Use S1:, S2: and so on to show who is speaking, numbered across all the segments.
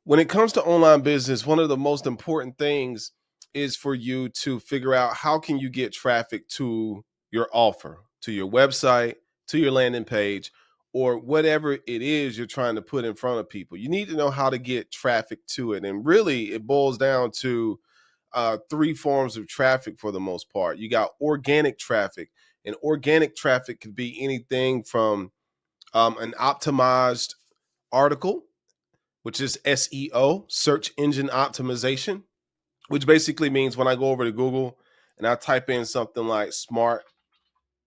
S1: When it comes to online business, one of the most important things is for you to figure out how can you get traffic to your offer, to your website, to your landing page, or whatever it is you're trying to put in front of people. You need to know how to get traffic to it. And really, it boils down to three forms of traffic for the most part. You got organic traffic, and organic traffic could be anything from an optimized article, which is SEO, search engine optimization, which basically means when I go over to Google and I type in something like smart,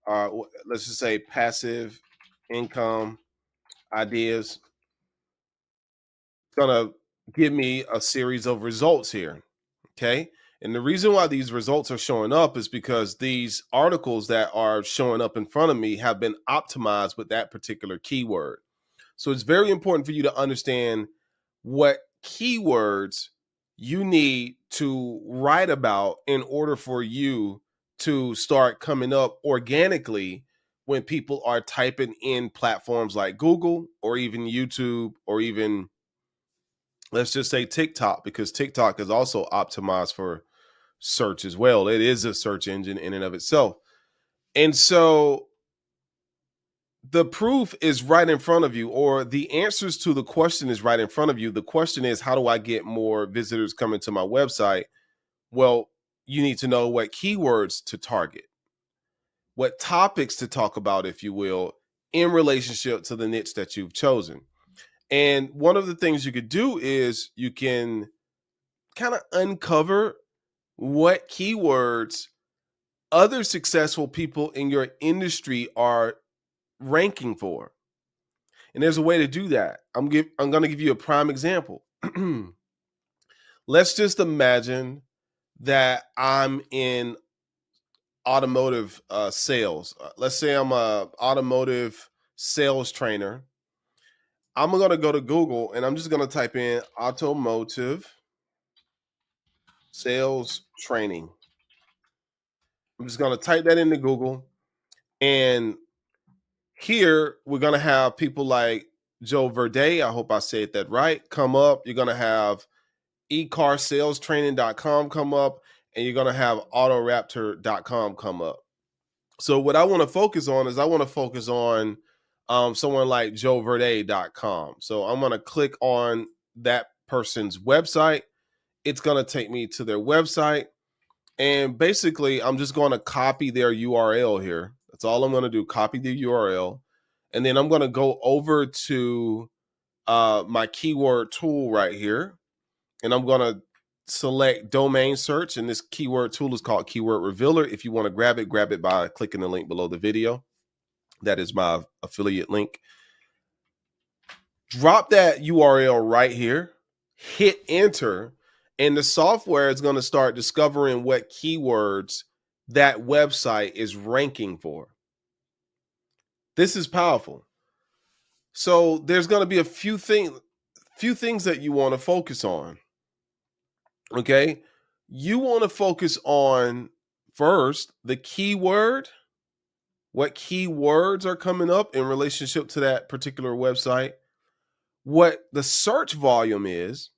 S1: let's just say passive income ideas, it's going to give me a series of results here. Okay. And the reason why these results are showing up is because these articles that are showing up in front of me have been optimized with that particular keyword. So it's very important for you to understand what keywords you need to write about in order for you to start coming up organically when people are typing in platforms like Google or even YouTube or even, let's just say, TikTok, because TikTok is also optimized for search as well. It is a search engine in and of itself. And so the proof is right in front of you, or the answers to the question is right in front of you. The question is, how do I get more visitors coming to my website? Well, you need to know what keywords to target, what topics to talk about, if you will, in relationship to the niche that you've chosen. And one of the things you could do is you can kind of uncover what keywords other successful people in your industry are ranking for. And there's a way to do that. I'm going to give you a prime example. Let's just imagine that I'm in automotive sales. Let's say I'm a automotive sales trainer. I'm going to go to Google and I'm just going to type in automotive sales training. I'm just going to type that into Google, and here we're going to have people like Joe Verde, I hope I said that right, come up. You're going to have ecarsalestraining.com come up, and you're going to have autoraptor.com come up. So what I want to focus on is I want to focus on someone like joeverde.com. So I'm going to click on that person's website. It's going to take me to their website. And basically, I'm just going to copy their URL here. That's all I'm going to do, copy the URL. And then I'm going to go over to my keyword tool right here. And I'm going to select domain search. And this keyword tool is called Keyword Revealer. If you want to grab it by clicking the link below the video. That is my affiliate link. Drop that URL right here, hit enter, and the software is going to start discovering what keywords that website is ranking for. This is powerful. So there's going to be a few things that you want to focus on. Okay? You want to focus on first the keyword, what keywords are coming up in relationship to that particular website, what the search volume is,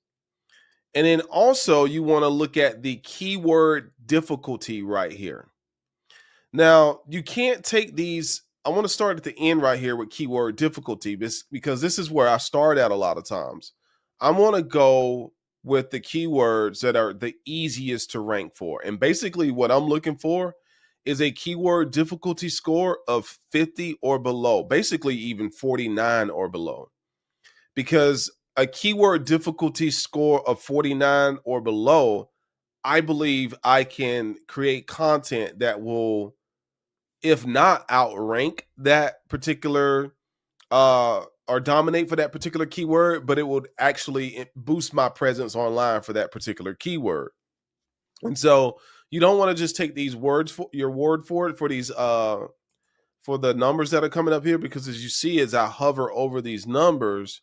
S1: and then also you want to look at the keyword difficulty right here. Now, you can't take these. I want to start at the end right here with keyword difficulty because this is where I start at a lot of times. I want to go with the keywords that are the easiest to rank for. And basically what I'm looking for is a keyword difficulty score of 50 or below, basically even 49 or below. Because a keyword difficulty score of 49 or below, I believe I can create content that will, if not outrank that particular or dominate for that particular keyword, but it would actually boost my presence online for that particular keyword. And so you don't want to just take these words for your word for it for these for the numbers that are coming up here, because as you see, as I hover over these numbers,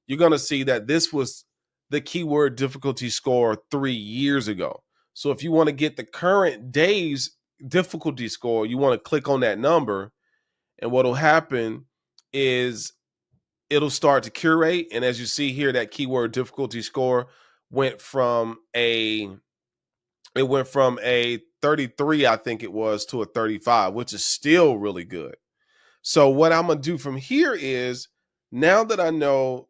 S1: you're going to see that this was the keyword difficulty score 3 years ago. So if you want to get the current day's difficulty score, you want to click on that number. And what will happen is it'll start to curate. And as you see here, that keyword difficulty score went from a 33, I think it was, to a 35, which is still really good. So what I'm gonna do from here is, now that I know,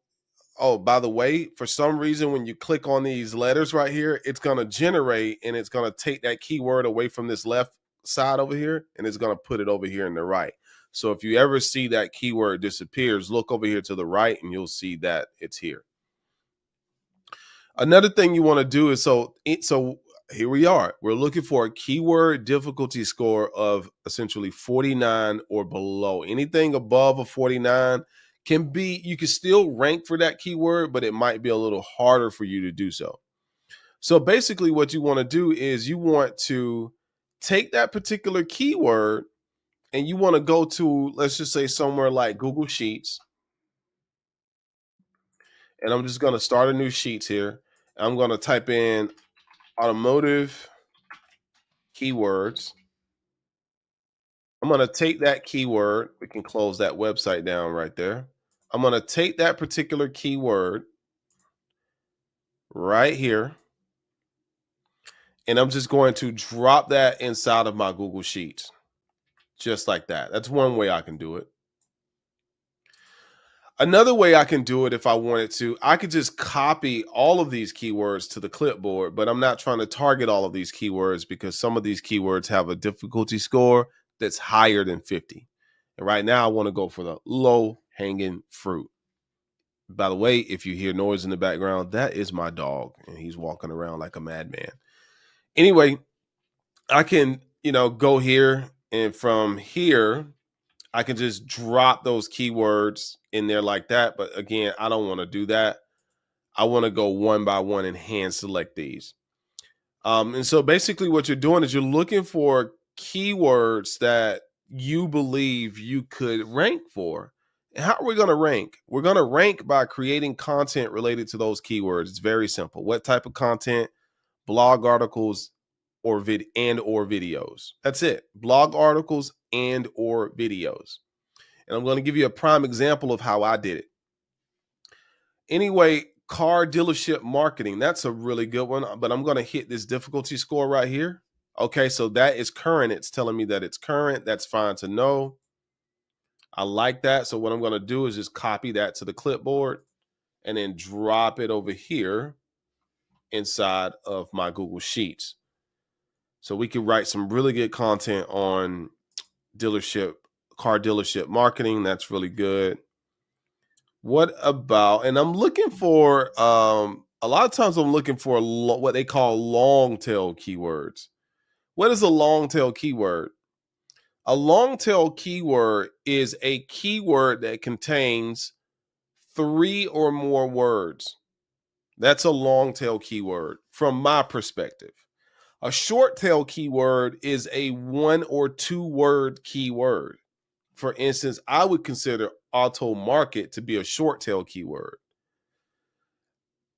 S1: oh, by the way, for some reason, when you click on these letters right here, it's gonna generate and it's gonna take that keyword away from this left side over here, and it's gonna put it over here in the right. So if you ever see that keyword disappears, look over here to the right and you'll see that it's here. Another thing you want to do is, so here we are. We're looking for a keyword difficulty score of essentially 49 or below. Anything above a 49 can be, you can still rank for that keyword, but it might be a little harder for you to do so. So basically what you want to do is you want to take that particular keyword and you want to go to, let's just say, somewhere like Google Sheets. And I'm just going to start a new Sheets here. I'm going to type in automotive keywords. I'm going to take that keyword. We can close that website down right there. I'm going to take that particular keyword right here, and I'm just going to drop that inside of my Google Sheets, just like that. That's one way I can do it. Another way I can do it, if I wanted to, I could just copy all of these keywords to the clipboard, but I'm not trying to target all of these keywords because some of these keywords have a difficulty score that's higher than 50. And right now I want to go for the low hanging fruit. By the way, if you hear noise in the background, that is my dog, and he's walking around like a madman. Anyway, I can, go here, and from here, I can just drop those keywords in there like that. But again, I don't want to do that. I want to go one by one and hand select these. And so basically what you're doing is you're looking for keywords that you believe you could rank for. And how are we going to rank? We're going to rank by creating content related to those keywords. It's very simple. What type of content? Blog articles or videos. That's it. Blog articles and or videos. And I'm going to give you a prime example of how I did it. Anyway, car dealership marketing. That's a really good one, but I'm going to hit this difficulty score right here. Okay, so that is current. It's telling me that it's current. That's fine to know. I like that. So what I'm going to do is just copy that to the clipboard and then drop it over here inside of my Google Sheets. So we could write some really good content on car dealership marketing. That's really good. What about, and I'm looking for, a lot of times I'm looking for what they call long tail keywords. What is a long tail keyword? A long tail keyword is a keyword that contains 3 or more words. That's a long tail keyword from my perspective. A short tail keyword is a 1 or 2 word keyword. For instance, I would consider auto market to be a short tail keyword.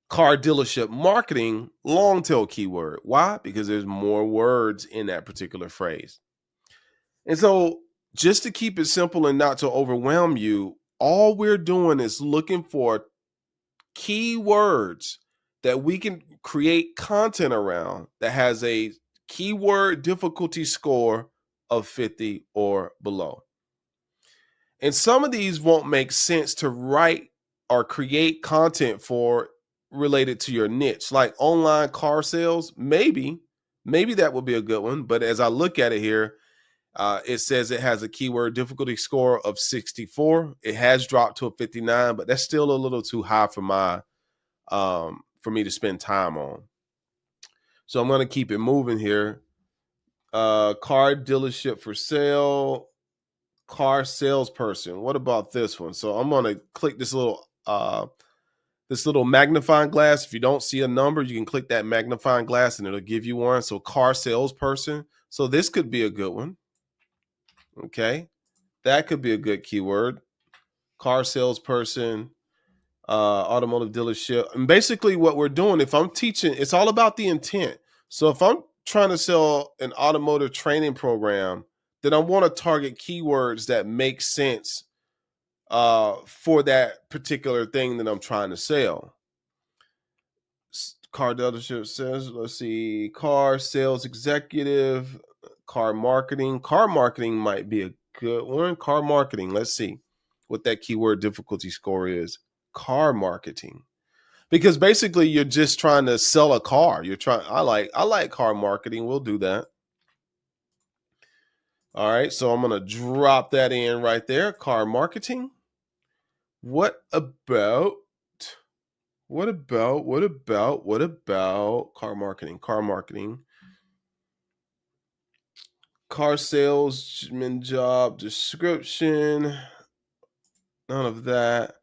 S1: Car dealership marketing, long tail keyword. Why? Because there's more words in that particular phrase. And so, just to keep it simple and not to overwhelm you, all we're doing is looking for keywords that we can create content around that has a keyword difficulty score of 50 or below. And some of these won't make sense to write or create content for related to your niche, like online car sales. Maybe that would be a good one. But as I look at it here, it says it has a keyword difficulty score of 64. It has dropped to a 59, but that's still a little too high for my for me to spend time on. So I'm going to keep it moving here. Car dealership for sale, car salesperson. What about this one? So I'm going to click this little magnifying glass. If you don't see a number, you can click that magnifying glass and it'll give you one. So car salesperson. So this could be a good one. Okay. That could be a good keyword. Car salesperson, automotive dealership. And basically what we're doing, if I'm teaching, it's all about the intent. So if I'm trying to sell an automotive training program, then I want to target keywords that make sense for that particular thing that I'm trying to sell. Car dealership says, let's see, car sales executive, car marketing. Car marketing might be a good one. Car marketing. Let's see what that keyword difficulty score is. Car marketing. Because basically you're just trying to sell a car. I like car marketing. We'll do that. All right, so I'm going to drop that in right there. Car marketing. What about car marketing? Car salesman job description. None of that.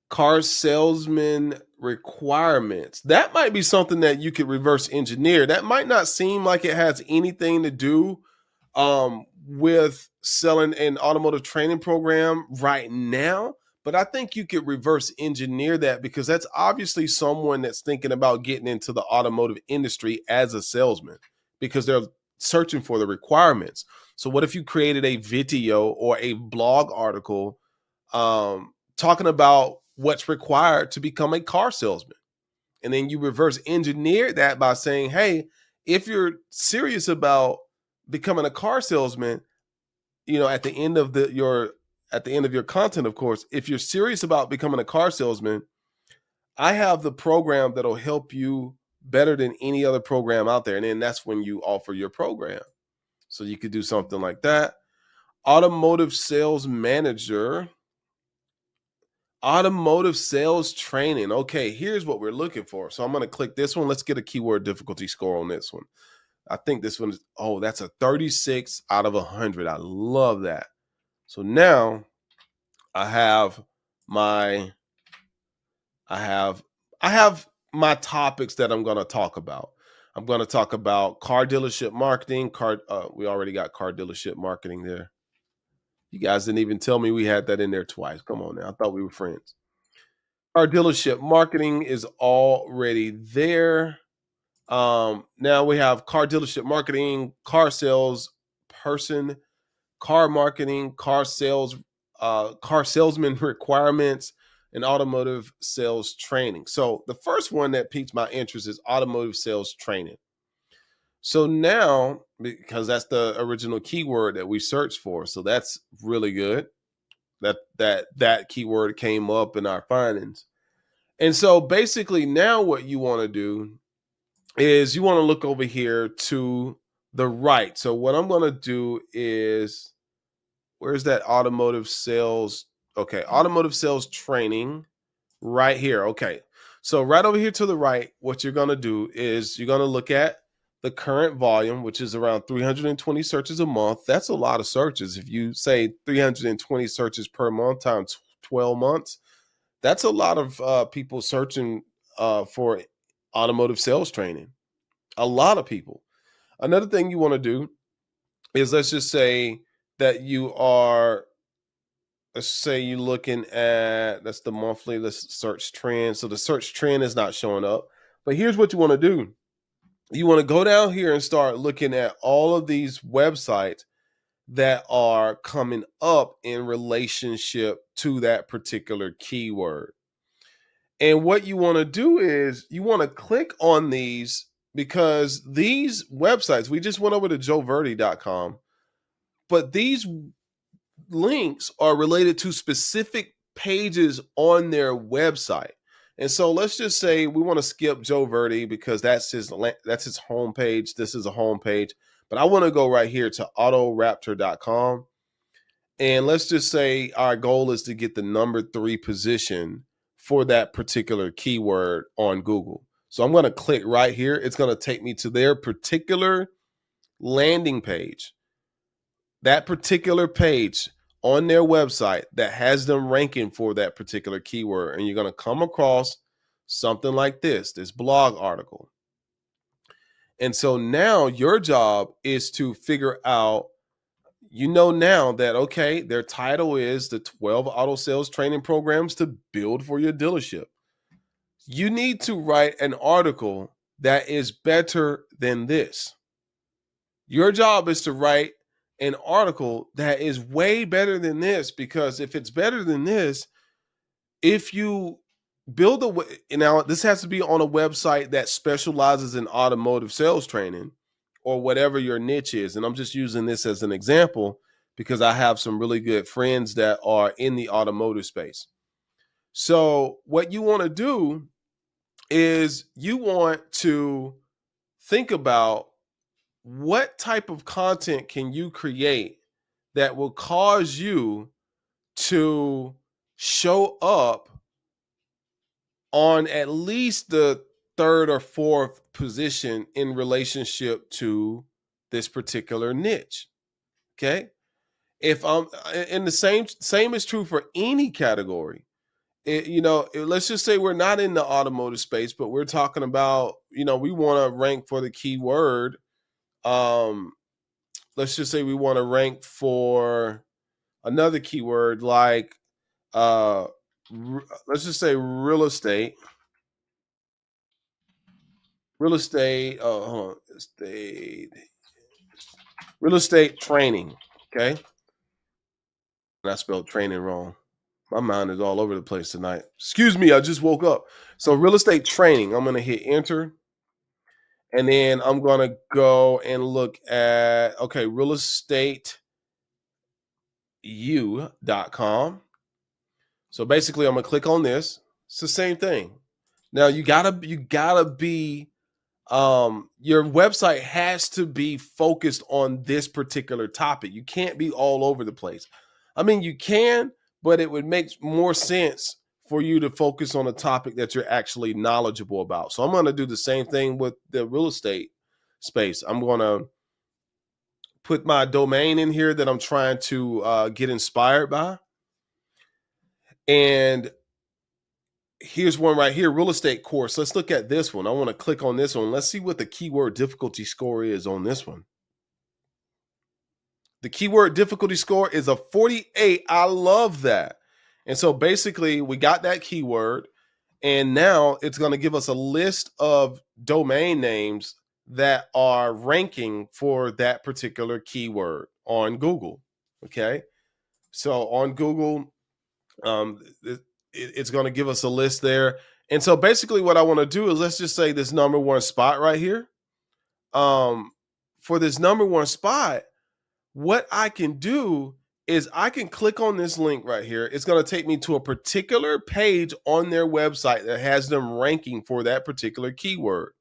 S1: Car salesman requirements. That might be something that you could reverse engineer. That might not seem like it has anything to do with selling an automotive training program right now, but I think you could reverse engineer that, because that's obviously someone that's thinking about getting into the automotive industry as a salesman, because they're searching for the requirements. So what if you created a video or a blog article talking about what's required to become a car salesman? And then you reverse engineer that by saying, hey, if you're serious about becoming a car salesman, at the end of your content, of course, if you're serious about becoming a car salesman, I have the program that'll help you better than any other program out there. And then that's when you offer your program. So you could do something like that. Automotive sales manager, automotive sales training. Okay, here's what we're looking for. So I'm going to click this one. Let's get a keyword difficulty score on this one. I think this one is, that's a 36 out of 100. I love that. So now I have my topics that I'm going to talk about. I'm going to talk about car dealership marketing. We already got car dealership marketing there. You guys didn't even tell me we had that in there twice. Come on now. I thought we were friends. Car dealership marketing is already there. Now we have car dealership marketing, car sales person, car marketing, car salesman requirements, and automotive sales training. So the first one that piques my interest is automotive sales training. So now, because that's the original keyword that we searched for, so that's really good that keyword came up in our findings. And so basically now what you want to do is you want to look over here to the right. So what I'm going to do is, where's that automotive sales? Okay, automotive sales training right here. Okay, so right over here to the right, what you're going to do is you're going to look at the current volume, which is around 320 searches a month. That's a lot of searches. If you say 320 searches per month times 12 months, that's a lot of people searching for automotive sales training. A lot of people. Another thing you want to do is, let's just say that you are, let's say you're looking at, that's the monthly, let's search trend. So the search trend is not showing up. But here's what you want to do. You want to go down here and start looking at all of these websites that are coming up in relationship to that particular keyword. And what you want to do is you want to click on these, because these websites, we just went over to joeverde.com, but these links are related to specific pages on their website. And so let's just say we want to skip Joe Verde because that's his homepage. This is a homepage, but I want to go right here to autoraptor.com. And let's just say our goal is to get the number 3 position for that particular keyword on Google. So I'm going to click right here. It's going to take me to their particular landing page. That particular page on their website that has them ranking for that particular keyword. And you're going to come across something like this blog article. And so now your job is to figure out, now that, okay, their title is the 12 auto sales training programs to build for your dealership. You need to write an article that is better than this. Your job is to write an article that is way better than this, because if it's better than this, if you build now this has to be on a website that specializes in automotive sales training or whatever your niche is. And I'm just using this as an example because I have some really good friends that are in the automotive space. So what you want to do is you want to think about what type of content can you create that will cause you to show up on at least the third or fourth position in relationship to this particular niche. Okay. If I'm in the same is true for any category. Let's just say we're not in the automotive space, but we're talking about, we want to rank for the keyword. Let's just say we want to rank for another keyword like, let's just say real estate. Real estate, hold on, real estate training. Okay. And I spelled training wrong. My mind is all over the place tonight. Excuse me, I just woke up. So real estate training, I'm going to hit enter. And then I'm going to go and look at, okay, realestateu.com. So basically I'm going to click on this. It's the same thing. Now you gotta be, your website has to be focused on this particular topic. You can't be all over the place. I mean, you can, but it would make more sense for you to focus on a topic that you're actually knowledgeable about. So I'm going to do the same thing with the real estate space. I'm going to put my domain in here that I'm trying to get inspired by. And here's one right here, real estate course. Let's look at this one. I want to click on this one. Let's see what the keyword difficulty score is on this one. The keyword difficulty score is a 48. I love that. And so basically we got that keyword, and now it's going to give us a list of domain names that are ranking for that particular keyword on Google. Okay. So on Google, it's going to give us a list there. And so basically what I want to do is, let's just say this number one spot right here. For this number one spot, what I can do is I can click on this link right here. It's going to take me to a particular page on their website that has them ranking for that particular keyword.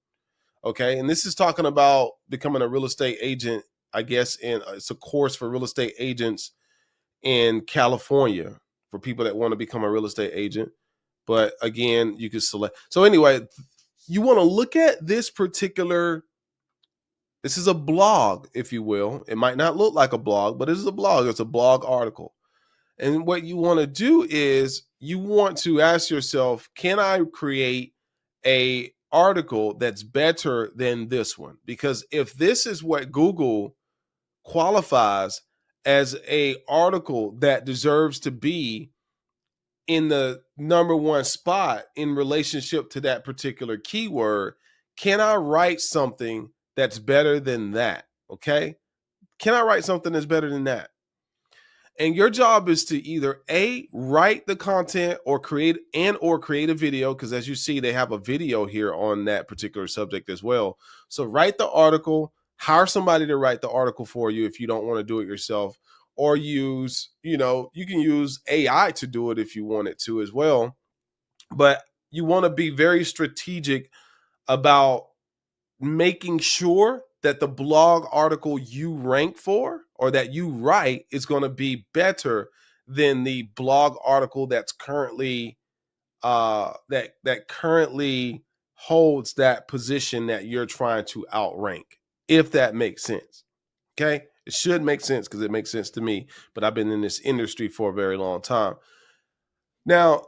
S1: Okay. And this is talking about becoming a real estate agent, I guess, and it's a course for real estate agents in California for people that want to become a real estate agent. But again, you can select. So anyway, you want to look at this particular, this is a blog, if you will. It might not look like a blog, but it is a blog. It's a blog article. And what you want to do is you want to ask yourself, can I create a article that's better than this one? Because if this is what Google qualifies as a article that deserves to be in the number one spot in relationship to that particular keyword, can I write something that's better than that? Okay. Can I write something that's better than that? And your job is to either write the content or create a video, because as you see, they have a video here on that particular subject as well. So write the article, hire somebody to write the article for you if you don't want to do it yourself, or use, you can use AI to do it if you want it to as well. But you want to be very strategic about making sure that the blog article you rank for or that you write is going to be better than the blog article that's currently that currently holds that position that you're trying to outrank, if that makes sense. Okay. It should make sense because it makes sense to me, but I've been in this industry for a very long time. Now,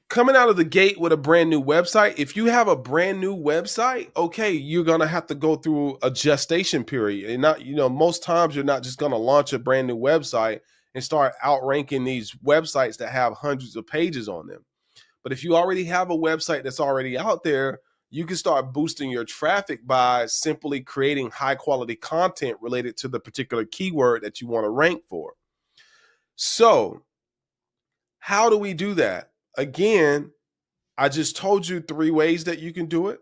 S1: coming out of the gate with a brand new website, if you have a brand new website, okay, you're going to have to go through a gestation period. And not, most times you're not just going to launch a brand new website and start outranking these websites that have hundreds of pages on them. But if you already have a website that's already out there, you can start boosting your traffic by simply creating high quality content related to the particular keyword that you want to rank for. So, how do we do that? Again, I just told you 3 ways that you can do it,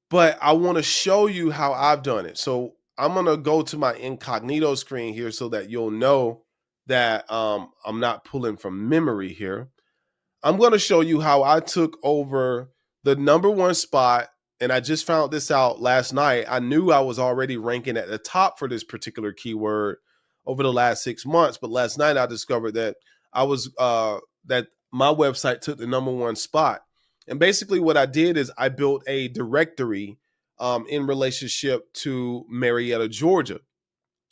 S1: but I want to show you how I've done it. So, I'm going to go to my incognito screen here so that you'll know that I'm not pulling from memory here. I'm going to show you how I took over the #1 spot. And I just found this out last night. I knew I was already ranking at the top for this particular keyword over the last 6 months. But last night I discovered that that my website took the #1 spot. And basically what I did is I built a directory in relationship to Marietta, Georgia.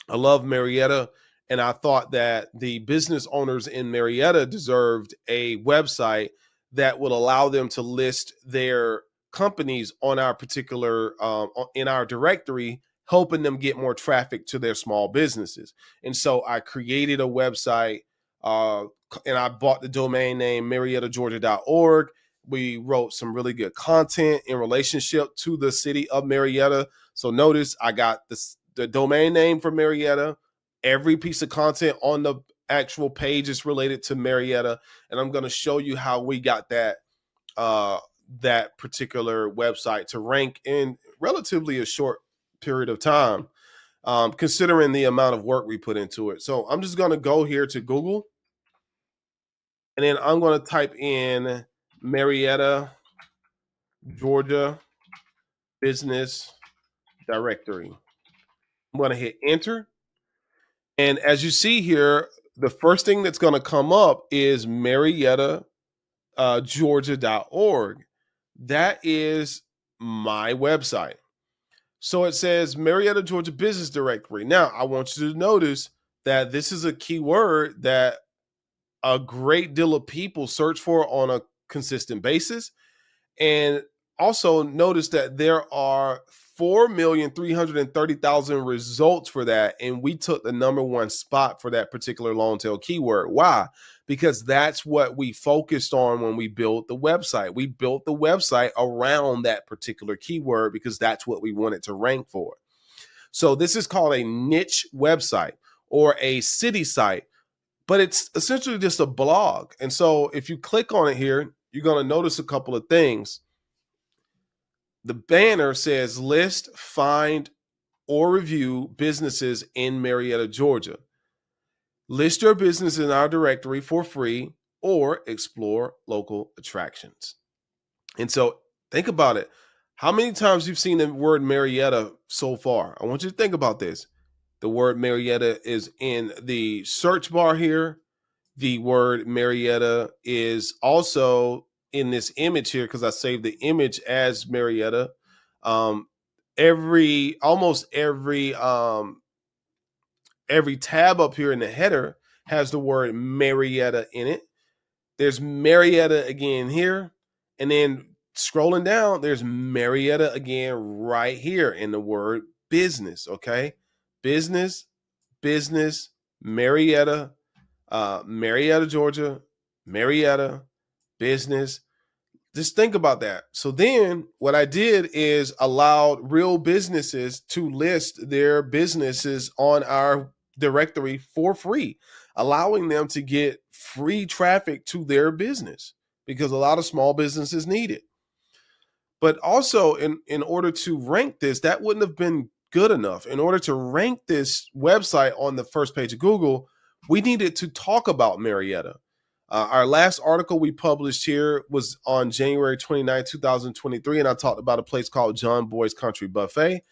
S1: I love Marietta, and I thought that the business owners in Marietta deserved a website that would allow them to list their companies on our particular in our directory, helping them get more traffic to their small businesses. And so I created a website, and I bought the domain name mariettageorgia.org. We wrote some really good content in relationship to the city of Marietta. So notice I got the domain name for Marietta. Every piece of content on the actual page is related to Marietta, and I'm going to show you how we got that that particular website to rank in relatively a short period of time, considering the amount of work we put into it. So I'm just going to go here to Google, and then I'm going to type in Marietta, Georgia business directory. I'm going to hit enter. And as you see here, the first thing that's going to come up is mariettageorgia.org. That is my website. So it says Marietta, Georgia Business Directory. Now, I want you to notice that this is a keyword that a great deal of people search for on a consistent basis. And also notice that there are 4,330,000 results for that. And we took the #1 spot for that particular long tail keyword. Why? Because that's what we focused on when we built the website. We built the website around that particular keyword because that's what we wanted to rank for. So this is called a niche website or a city site, but it's essentially just a blog. And so if you click on it here, you're going to notice a couple of things. The banner says list, find, or review businesses in Marietta, Georgia. List your business in our directory for free or explore local attractions. And so think about it. How many times you've seen the word Marietta so far? I want you to think about this. The word Marietta is in the search bar here. The word Marietta is also in this image here because I saved the image as Marietta. Almost every tab up here in the header has the word Marietta in it. There's Marietta again here, and then scrolling down, there's Marietta again right here in the word business. Okay, business, Marietta. Marietta, Georgia, Marietta, business. Just think about that. So then what I did is allowed real businesses to list their businesses on our directory for free, allowing them to get free traffic to their business because a lot of small businesses need it. But also in order to rank this, that wouldn't have been good enough. In order to rank this website on the first page of Google, we needed to talk about Marietta. Our last article we published here was on January 29, 2023, and I talked about a place called John Boy's Country Buffet.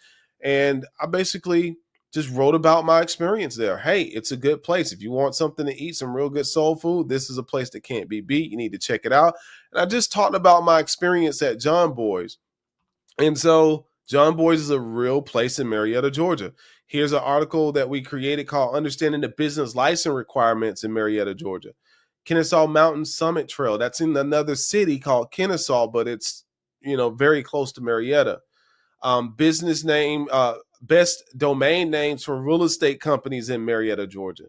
S1: And I basically just wrote about my experience there. Hey, it's a good place. If you want something to eat, some real good soul food, this is a place that can't be beat. You need to check it out. And I just talked about my experience at John Boy's. And so John Boy's is a real place in Marietta, Georgia. Here's an article that we created called Understanding the Business License Requirements in Marietta, Georgia. Kennesaw Mountain Summit Trail. That's in another city called Kennesaw, but it's, very close to Marietta. Business name, best domain names for real estate companies in Marietta, Georgia.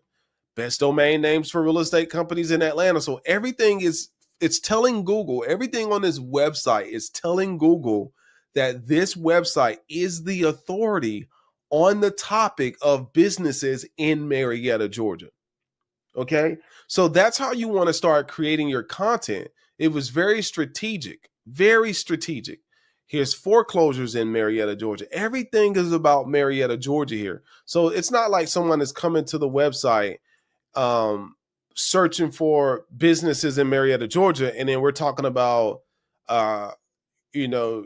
S1: Best domain names for real estate companies in Atlanta. So everything is it's telling Google, everything on this website is telling Google that this website is the authority on the topic of businesses in Marietta, Georgia. Okay. So that's how you want to start creating your content. It was very strategic, very strategic. Here's foreclosures in Marietta, Georgia. Everything is about Marietta, Georgia here. So it's not like someone is coming to the website um, searching for businesses in Marietta, Georgia, and then we're talking about, uh, you know,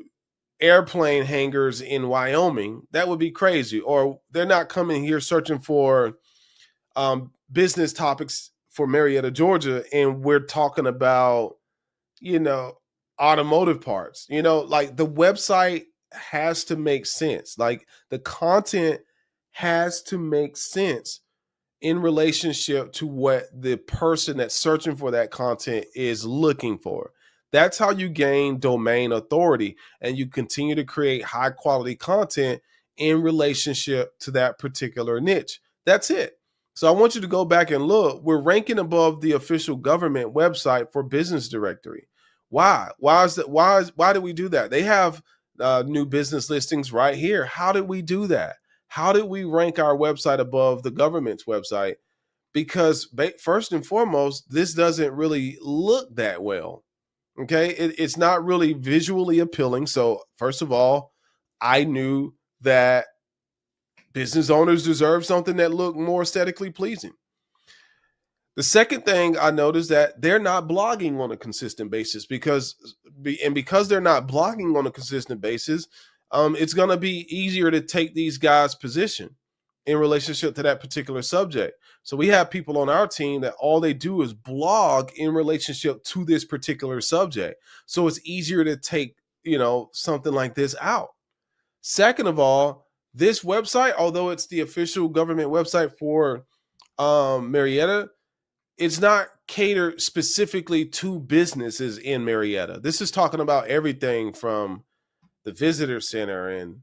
S1: airplane hangars in Wyoming. That would be crazy. Or they're not coming here searching for business topics for Marietta, Georgia, and we're talking about, you know, automotive parts. You know, like the website has to make sense. Like the content has to make sense in relationship to what the person that's searching for that content is looking for. That's how you gain domain authority and you continue to create high quality content in relationship to that particular niche. That's it. So I want you to go back and look. We're ranking above the official government website for business directory. Why? Why is that? Why did we do that? They have new business listings right here. How did we do that? How did we rank our website above the government's website? Because first and foremost, this doesn't really look that well. Okay. It's not really visually appealing. So, first of all, I knew that business owners deserve something that looked more aesthetically pleasing. The second thing I noticed that they're not blogging on a consistent basis because they're not blogging on a consistent basis, it's going to be easier to take these guys' position in relationship to that particular subject. So we have people on our team that all they do is blog in relationship to this particular subject. So it's easier to take, something like this out. Second of all, this website, although it's the official government website for Marietta, it's not catered specifically to businesses in Marietta. This is talking about everything from the visitor center and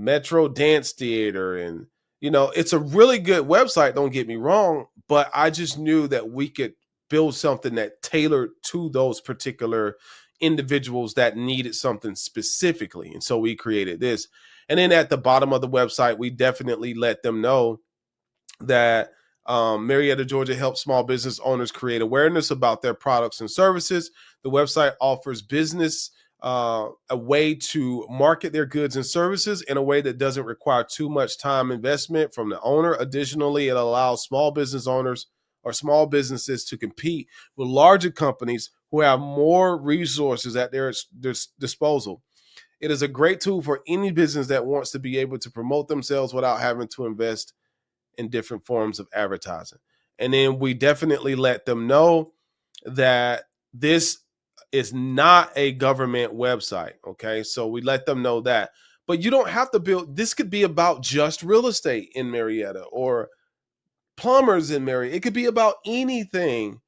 S1: Metro Dance Theater. And, it's a really good website, don't get me wrong, but I just knew that we could build something that tailored to those particular individuals that needed something specifically. And so we created this. And then at the bottom of the website, we definitely let them know that Marietta, Georgia helps small business owners create awareness about their products and services. The website offers business a way to market their goods and services in a way that doesn't require too much time investment from the owner. Additionally, it allows small business owners or small businesses to compete with larger companies who have more resources at their disposal. It is a great tool for any business that wants to be able to promote themselves without having to invest in different forms of advertising. And then we definitely let them know that this is not a government website. Okay. So we let them know that. But you don't have to build, this could be about just real estate in Marietta or plumbers in Marietta. It could be about anything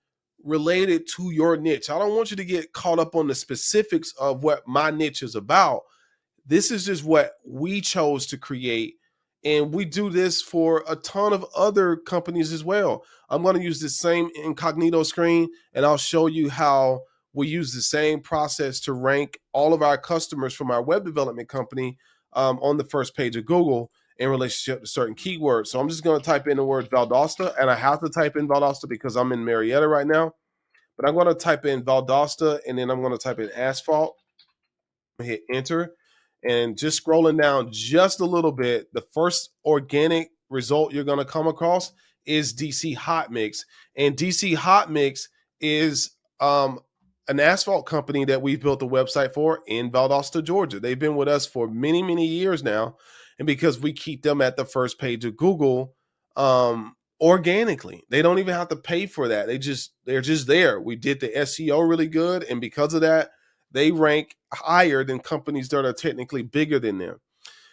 S1: related to your niche. I don't want you to get caught up on the specifics of what my niche is about. This is just what we chose to create. And we do this for a ton of other companies as well. I'm going to use the same incognito screen and I'll show you how we use the same process to rank all of our customers from our web development company on the first page of Google in relationship to certain keywords. So I'm just going to type in the word Valdosta, and I have to type in Valdosta because I'm in Marietta right now. But I'm going to type in Valdosta and then I'm going to type in asphalt, hit enter. And just scrolling down just a little bit, the first organic result you're going to come across is DC Hot Mix. And DC Hot Mix is an asphalt company that we've built a website for in Valdosta, Georgia. They've been with us for many, many years now. And because we keep them at the first page of Google organically, they don't even have to pay for that. They're just there. We did the SEO really good. And because of that, they rank higher than companies that are technically bigger than them.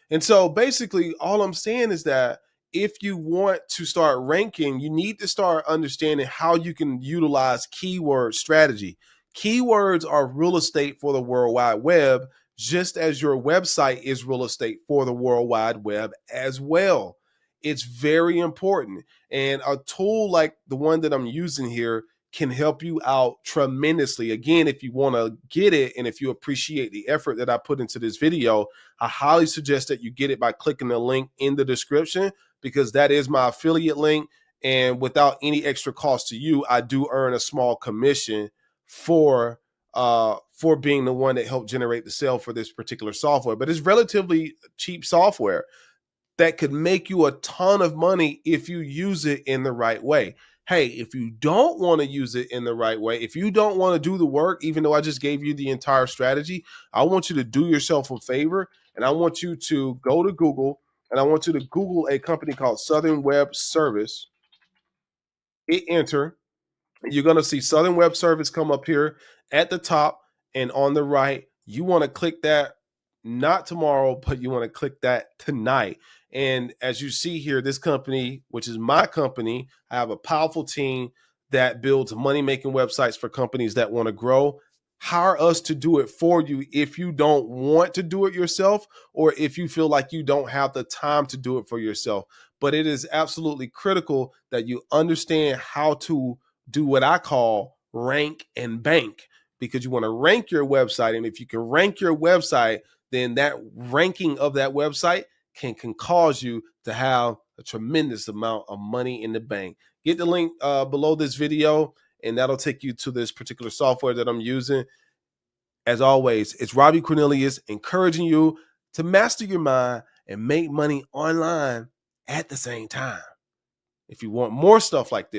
S1: And so basically all I'm saying is that if you want to start ranking, you need to start understanding how you can utilize keyword strategy. Keywords are real estate for the World Wide Web, just as your website is real estate for the World Wide Web as well. It's very important. And a tool like the one that I'm using here can help you out tremendously. Again, if you want to get it and if you appreciate the effort that I put into this video, I highly suggest that you get it by clicking the link in the description, because that is my affiliate link. And without any extra cost to you, I do earn a small commission for being the one that helped generate the sale for this particular software. But it's relatively cheap software that could make you a ton of money if you use it in the right way. Hey, if you don't want to use it in the right way, if you don't want to do the work, even though I just gave you the entire strategy, I want you to do yourself a favor, and I want you to go to Google, and I want you to Google a company called Southern Web Service. Hit enter. You're going to see Southern Web Service come up here at the top and on the right. You want to click that not tomorrow, but you want to click that tonight. And as you see here, this company, which is my company, I have a powerful team that builds money-making websites for companies that want to grow. Hire us to do it for you if you don't want to do it yourself, or if you feel like you don't have the time to do it for yourself. But it is absolutely critical that you understand how to do what I call rank and bank, because you want to rank your website. And if you can rank your website, then that ranking of that website can cause you to have a tremendous amount of money in the bank. Get the link below this video, and that'll take you to this particular software that I'm using. As always, it's Robbie Cornelius, encouraging you to master your mind and make money online at the same time. If you want more stuff like this,